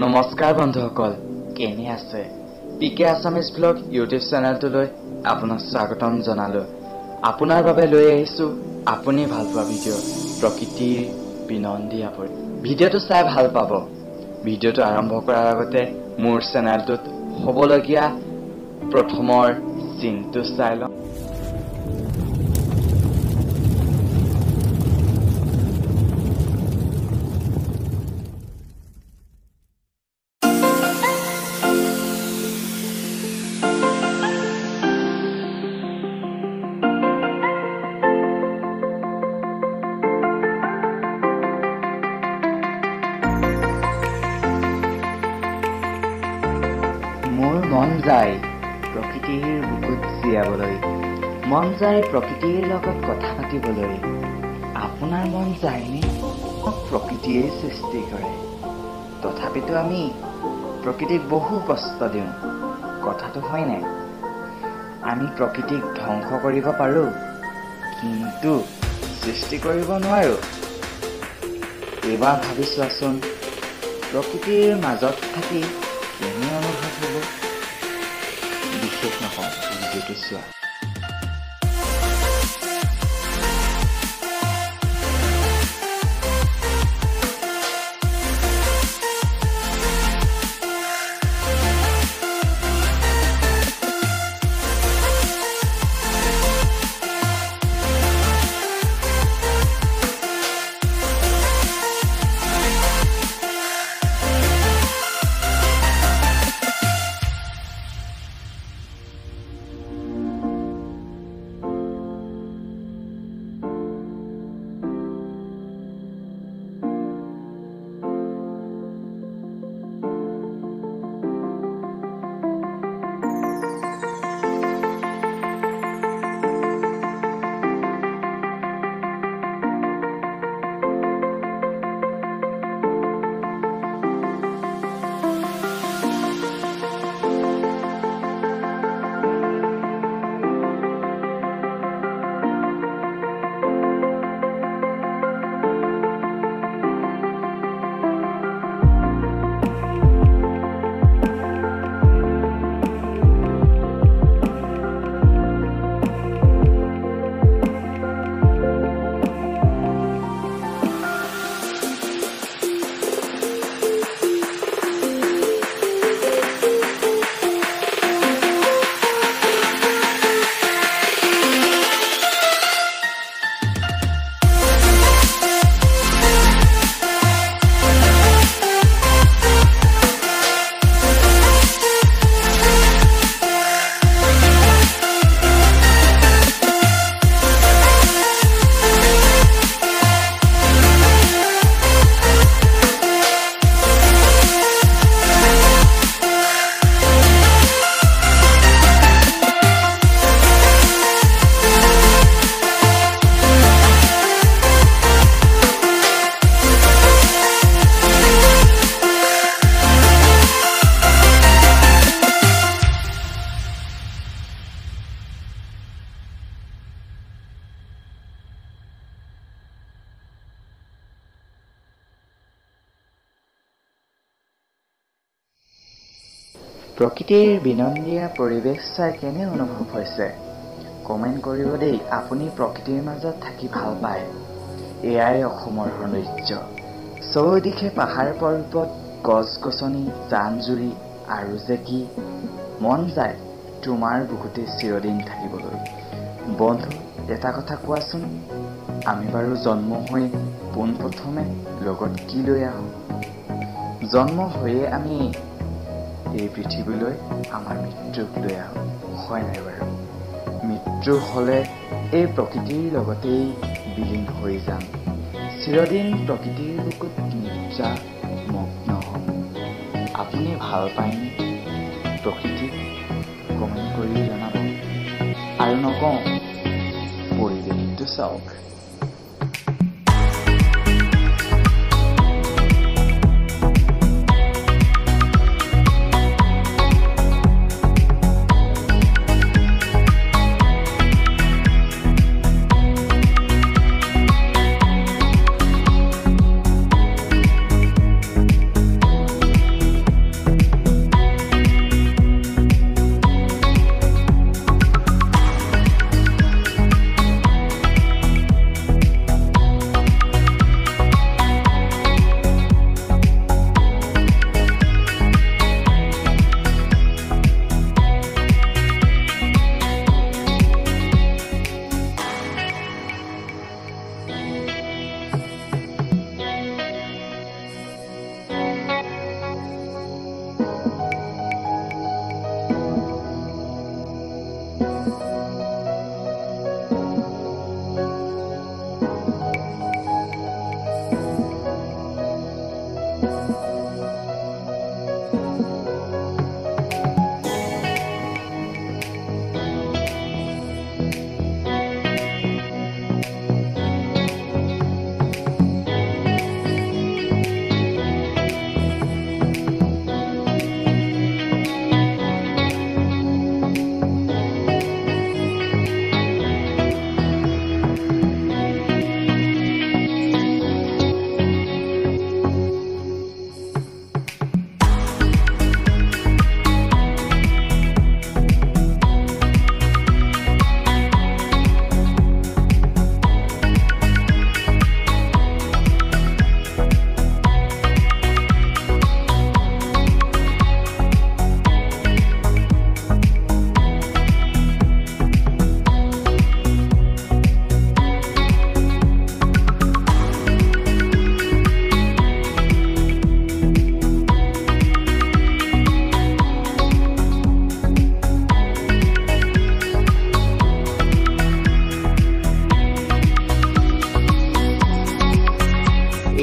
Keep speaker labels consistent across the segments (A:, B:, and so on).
A: নমস্কাৰ বন্ধুসকল, কেনে আছে? পিকে আছামিজ ব্লগ ইউটিউব চেনেলটোলৈ আপোনাক স্বাগতম জনালো। আপোনাৰ বাবে লৈ আহিছো আপুনি ভাল পোৱা ভিডিঅ' প্ৰকৃতিৰ বিনন্দীয়া পৰি। ভিডিঅ'টো চাই ভাল পাব। ভিডিঅ'টো আৰম্ভ কৰাৰ আগতে মোৰ চেনেলটোত হ'বলগীয়া প্ৰথমৰ চিনটো চাই লওক। মোৰ মন যায় প্ৰকৃতিৰ বুকুত জীয়াবলৈ, মন যায় প্ৰকৃতিৰ লগত কথা পাতিবলৈ। আপোনাৰ মন যায়নে? প্ৰকৃতিয়ে সৃষ্টি কৰে, তথাপিতো আমি প্ৰকৃতিক বহু কষ্ট দিওঁ। কথাটো হয়নে? আমি প্ৰকৃতিক ধ্বংস কৰিব পাৰোঁ, কিন্তু সৃষ্টি কৰিব নোৱাৰোঁ। এইবাৰ ভাবি চোৱাচোন, প্ৰকৃতিৰ মাজত থাকি কেনে অনুভৱ হ'ব? বিশেষ নহয়, ভিডিঅ'টো চোৱা। প্ৰকৃতিৰ বিনন্দীয়া পৰিৱেশ চাই কেনে অনুভৱ হৈছে? কমেণ্ট কৰিব দেই। আপুনি প্ৰকৃতিৰ মাজত থাকি ভাল পায়। এয়াই অসমৰ সৌন্দৰ্য। চৌদিশে পাহাৰ পৰ্বত, গছ গছনি, জান জুৰি, আৰু যে কি মন যায় তোমাৰ বুকুতে চিৰদিন থাকিবলৈ। বন্ধু, এটা কথা কোৱাচোন, আমি বাৰু জন্ম হৈ পোনপ্ৰথমে লগত কি লৈ আহোঁ? জন্ম হৈয়ে আমি এই পৃথিৱীলৈ আমাৰ মৃত্যুক লৈ আহোঁ, হয় নাই বাৰু? মৃত্যু হ'লে এই প্ৰকৃতিৰ লগতেই বিলীন হৈ যাম। চিৰদিন প্ৰকৃতিৰ বুকুত নিদ্ৰা মগ্ন হ'ম। আপুনি ভাল পায়নে প্ৰকৃতিক? কমেণ্ট কৰি জনাব। আৰু নকওঁ, পৰিৱেশটো চাওক।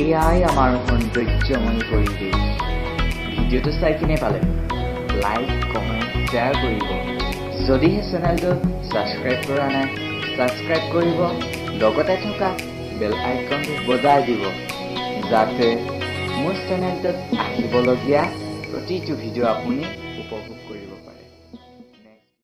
A: এয়াই আমাৰ সৌন্দৰ্যময় পৰিৱেশ। ভিডিঅ'টো চাই কিনে পালে লাইক, কমেণ্ট, শ্বেয়াৰ কৰিব। যদিহে চেনেলটো ছাবস্ক্ৰাইব কৰা নাই, ছাবস্ক্ৰাইব কৰিব। লগতে থকা বেল আইকনটো বজাই দিব, যাতে মোৰ চেনেলটোত আহিবলগীয়া প্ৰতিটো ভিডিঅ' আপুনি উপভোগ কৰিব।